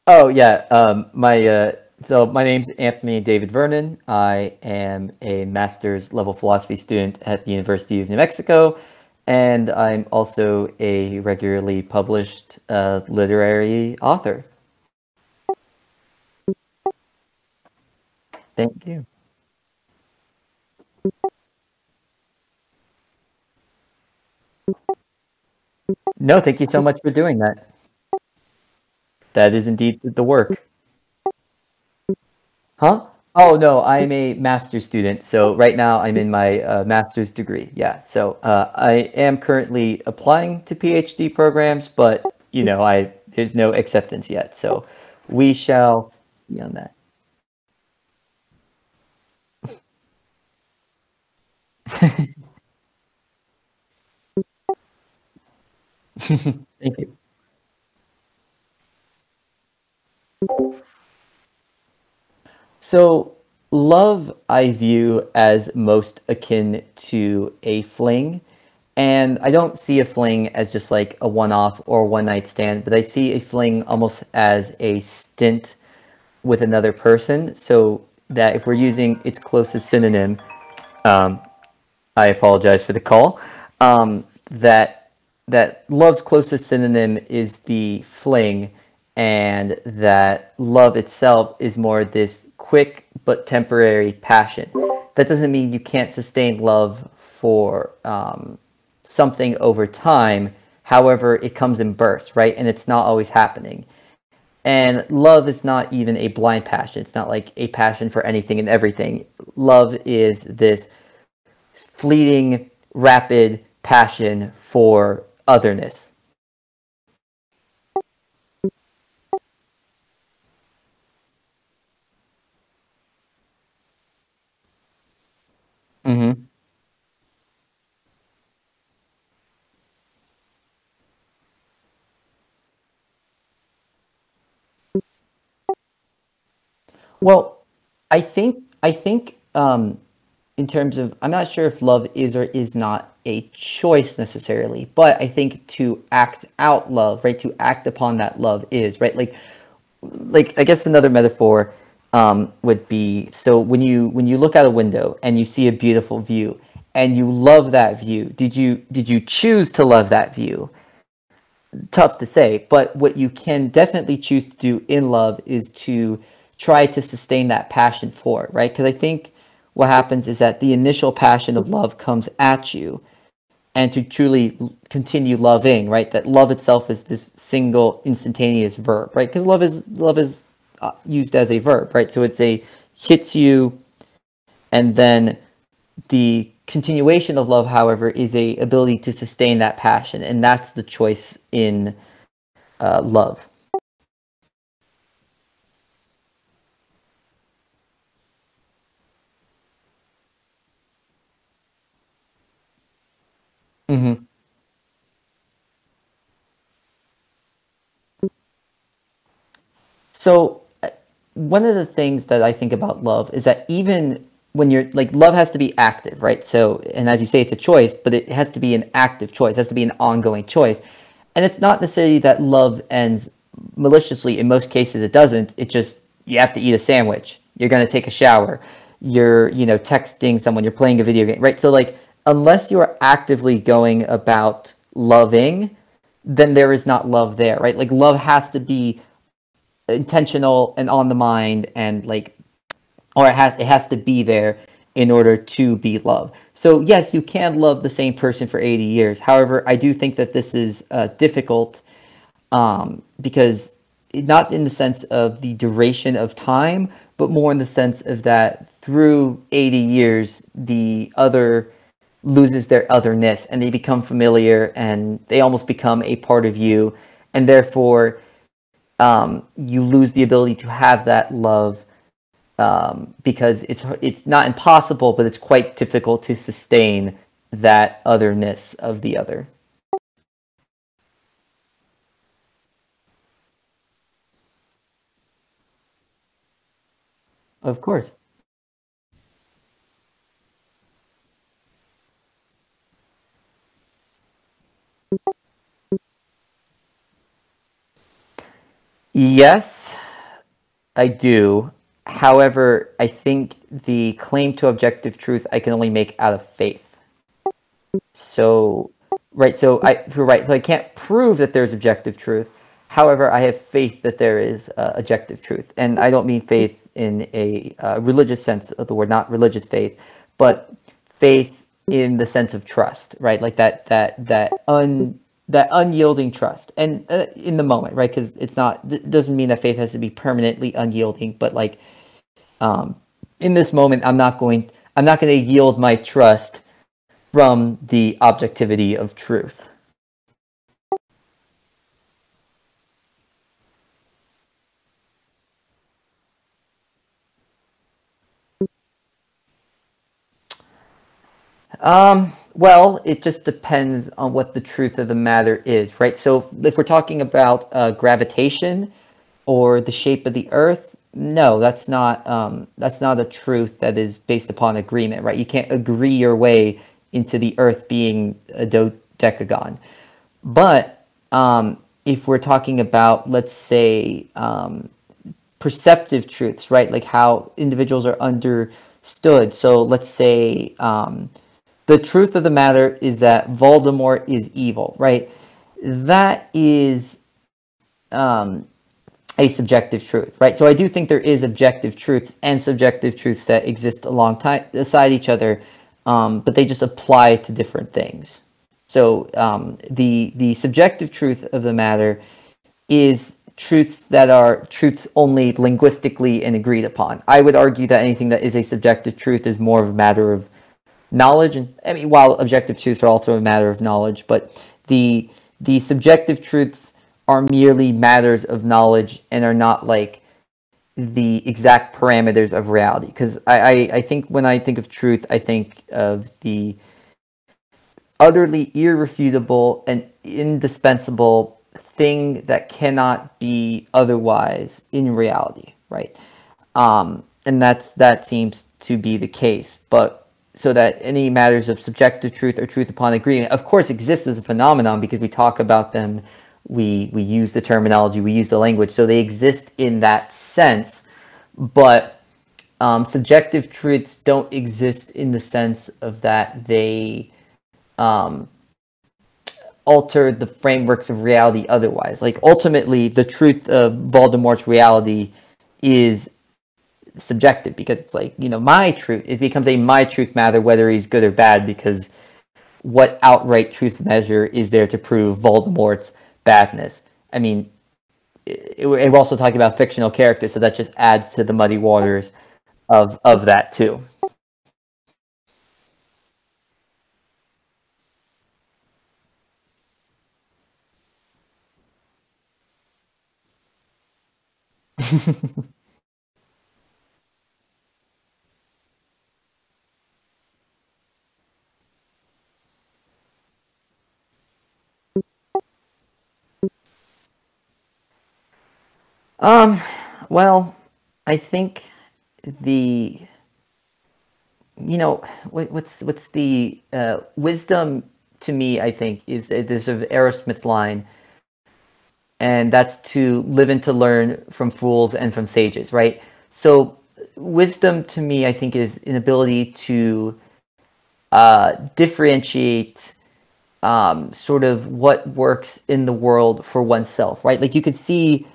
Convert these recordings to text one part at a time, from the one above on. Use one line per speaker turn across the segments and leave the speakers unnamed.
Oh yeah, my name's Anthony David Vernon. I am a master's level philosophy student at the University of New Mexico, and I'm also a regularly published literary author. Thank you. No, thank you so much for doing that. That is indeed the work. Huh? Oh no, I'm a master's student. So right now I'm in my master's degree. Yeah. So I am currently applying to PhD programs, but I there's no acceptance yet. So we shall see on that. Thank you. So love I view as most akin to a fling. And I don't see a fling as just like a one-off or one night stand, but I see a fling almost as a stint with another person. So that if we're using its closest synonym, I apologize for the call. That love's closest synonym is the fling, and that love itself is more this quick but temporary passion. That doesn't mean you can't sustain love for something over time. However, it comes in bursts, right? And it's not always happening. And love is not even a blind passion. It's not like a passion for anything and everything. Love is this fleeting, rapid passion for otherness. Hmm. Well, I think in terms of I'm not sure if love is or is not a choice necessarily, but I think to act out love, right, to act upon that love is right. Like I guess another metaphor would be so when you look out a window and you see a beautiful view and you love that view. Did you choose to love that view? Tough to say, but what you can definitely choose to do in love is to try to sustain that passion for it, right? Because I think what happens is that the initial passion of love comes at you, and to truly continue loving, right? That love itself is this single instantaneous verb, right? Because love is used as a verb, right? So it's a hits you, and then the continuation of love, however, is a ability to sustain that passion, and that's the choice in love. Hmm. So one of the things that I think about love is that even when you're like love has to be active, right? So and as you say, it's a choice, but it has to be an active choice. It has to be an ongoing choice, and it's not necessarily that love ends maliciously. In most cases, it doesn't. It just you have to eat a sandwich. You're gonna take a shower. You're texting someone. You're playing a video game, right? So like unless you are actively going about loving, then there is not love there, right? Like love has to be intentional and on the mind and like or it has to be there in order to be love. So yes, you can love the same person for 80 years. However, I do think that this is difficult because not in the sense of the duration of time, but more in the sense of that through 80 years the other loses their otherness and they become familiar and they almost become a part of you, and therefore you lose the ability to have that love because it's not impossible, but it's quite difficult to sustain that otherness of the other. Of course. Yes, I do. However, I think the claim to objective truth I can only make out of faith. So, right, you're right. So I can't prove that there's objective truth. However, I have faith that there is objective truth, and I don't mean faith in a religious sense of the word, not religious faith, but faith in the sense of trust, right? Like that unyielding trust, and in the moment, right? Because it's not doesn't mean that faith has to be permanently unyielding, but like in this moment, I'm not going to yield my trust from the objectivity of truth. Well, it just depends on what the truth of the matter is, right? So if we're talking about gravitation or the shape of the Earth, no, that's not a truth that is based upon agreement, right? You can't agree your way into the Earth being a dodecagon. But if we're talking about, let's say, perceptive truths, right? Like how individuals are understood. So let's say the truth of the matter is that Voldemort is evil, right? That is a subjective truth, right? So I do think there is objective truths and subjective truths that exist alongside each other, but they just apply to different things. So the subjective truth of the matter is truths that are truths only linguistically and agreed upon. I would argue that anything that is a subjective truth is more of a matter of knowledge, and I mean, while objective truths are also a matter of knowledge, but the subjective truths are merely matters of knowledge and are not like the exact parameters of reality. Because I think when I think of truth, I think of the utterly irrefutable and indispensable thing that cannot be otherwise in reality, right? And that seems to be the case. But so that any matters of subjective truth or truth upon agreement, of course, exist as a phenomenon because we talk about them, we use the terminology, we use the language, so they exist in that sense. But subjective truths don't exist in the sense of that they alter the frameworks of reality otherwise. Like ultimately, the truth of Voldemort's reality is subjective because it's like, you know, my truth. It becomes a my truth matter whether he's good or bad, because what outright truth measure is there to prove Voldemort's badness? I mean, we're also talking about fictional characters, so that just adds to the muddy waters of that too. Um, well, I think the what's the wisdom to me, I think, is there's an Aerosmith line, and that's to live and to learn from fools and from sages, right? So wisdom to me, I think, is an ability to differentiate sort of what works in the world for oneself, right? Like you could see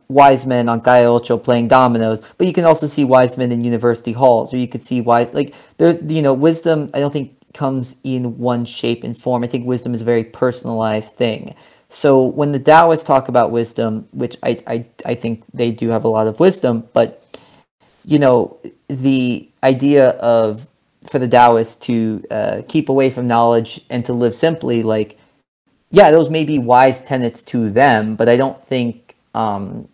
wise men on Calle Ocho playing dominoes, but you can also see wise men in university halls, or you could see wise, like there's, you know, wisdom, I don't think comes in one shape and form. I think wisdom is a very personalized thing. So when the Taoists talk about wisdom, which I think they do have a lot of wisdom, but you know, the idea of for the Taoists to keep away from knowledge and to live simply, like, yeah, those may be wise tenets to them, but I don't think um,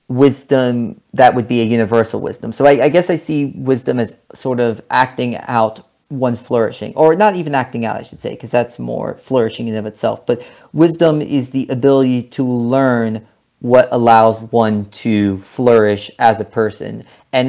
wisdom that would be a universal wisdom. So I guess I see wisdom as sort of acting out one's flourishing, or not even acting out, I should say, because that's more flourishing in of itself. But wisdom is the ability to learn what allows one to flourish as a person. And